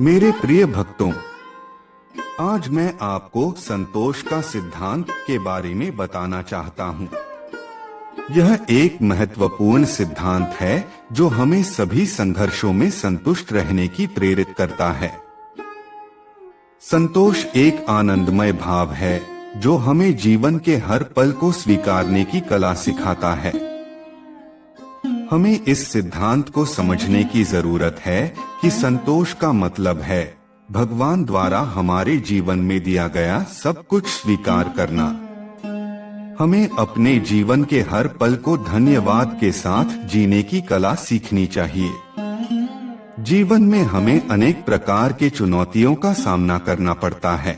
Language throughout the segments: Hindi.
मेरे प्रिय भक्तों, आज मैं आपको संतोष का सिद्धांत के बारे में बताना चाहता हूँ। यह एक महत्वपूर्ण सिद्धांत है जो हमें सभी संघर्षों में संतुष्ट रहने की प्रेरित करता है। संतोष एक आनंदमय भाव है जो हमें जीवन के हर पल को स्वीकारने की कला सिखाता है। हमें इस सिद्धांत को समझने की जरूरत है कि संतोष का मतलब है भगवान द्वारा हमारे जीवन में दिया गया सब कुछ स्वीकार करना। हमें अपने जीवन के हर पल को धन्यवाद के साथ जीने की कला सीखनी चाहिए। जीवन में हमें अनेक प्रकार के चुनौतियों का सामना करना पड़ता है।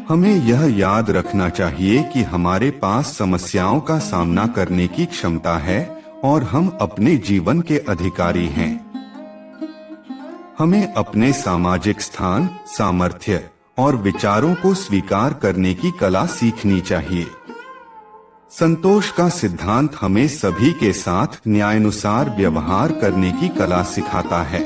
हमें यह याद रखना चाहिए कि हमारे पास समस्याओं का सामना करने की क्षमता है और हम अपने जीवन के अधिकारी हैं। हमें अपने सामाजिक स्थान, सामर्थ्य और विचारों को स्वीकार करने की कला सीखनी चाहिए। संतोष का सिद्धांत हमें सभी के साथ न्यायानुसार व्यवहार करने की कला सिखाता है।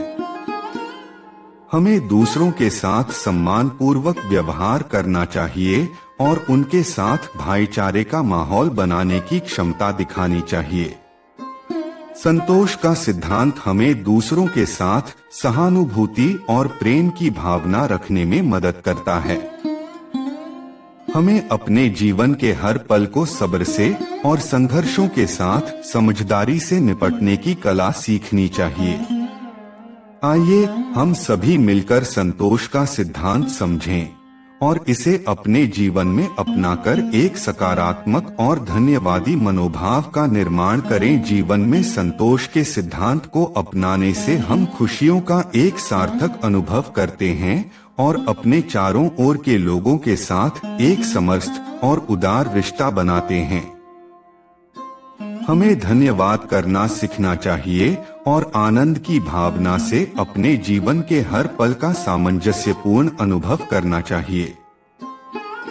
हमें दूसरों के साथ सम्मानपूर्वक व्यवहार करना चाहिए और उनके साथ भाईचारे का माहौल बनाने की क्षमता दिखानी चाहिए। संतोष का सिद्धांत हमें दूसरों के साथ सहानुभूति और प्रेम की भावना रखने में मदद करता है। हमें अपने जीवन के हर पल को सब्र से और संघर्षों के साथ समझदारी से निपटने की कला सीखनी चाहिए। आइए हम सभी मिलकर संतोष का सिद्धांत समझें और इसे अपने जीवन में अपनाकर एक सकारात्मक और धन्यवादी मनोभाव का निर्माण करें। जीवन में संतोष के सिद्धांत को अपनाने से हम खुशियों का एक सार्थक अनुभव करते हैं और अपने चारों ओर के लोगों के साथ एक समर्थ और उदार रिश्ता बनाते हैं। हमें धन्यवाद करना सीखना चाहिए और आनंद की भावना से अपने जीवन के हर पल का सामंजस्यपूर्ण अनुभव करना चाहिए।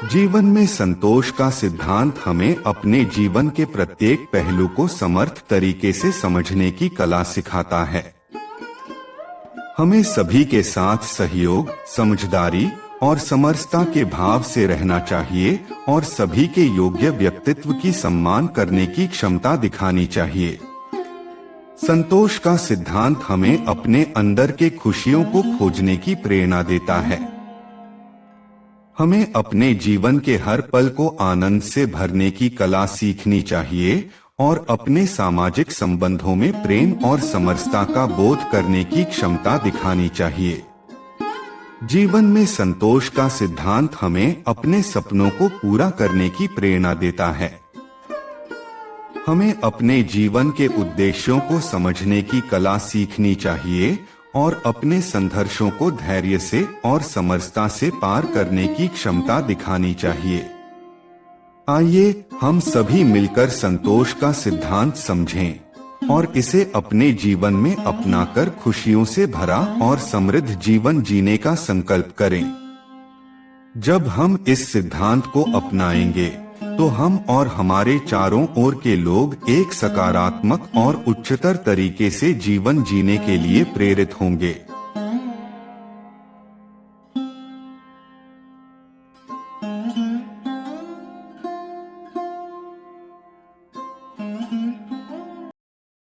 जीवन में संतोष का सिद्धांत हमें अपने जीवन के प्रत्येक पहलू को समर्थ तरीके से समझने की कला सिखाता है। हमें सभी के साथ सहयोग, समझदारी और समरसता के भाव से रहना चाहिए और सभी के योग्य व्यक्तित्व की सम्मान करने की क्षमता दिखानी चाहिए। संतोष का सिद्धांत हमें अपने अंदर के खुशियों को खोजने की प्रेरणा देता है। हमें अपने जीवन के हर पल को आनंद से भरने की कला सीखनी चाहिए और अपने सामाजिक संबंधों में प्रेम और समरसता का बोध करने की क्षमता दिखानी चाहिए। जीवन में संतोष का सिद्धांत हमें अपने सपनों को पूरा करने की प्रेरणा देता है। हमें अपने जीवन के उद्देश्यों को समझने की कला सीखनी चाहिए और अपने संघर्षों को धैर्य से और समरसता से पार करने की क्षमता दिखानी चाहिए। आइए हम सभी मिलकर संतोष का सिद्धांत समझें और इसे अपने जीवन में अपनाकर खुशियों से भरा और समृद्ध जीवन जीने का संकल्प करें। जब हम इस सिद्धांत को अपनाएंगे तो हम और हमारे चारों ओर के लोग एक सकारात्मक और उच्चतर तरीके से जीवन जीने के लिए प्रेरित होंगे।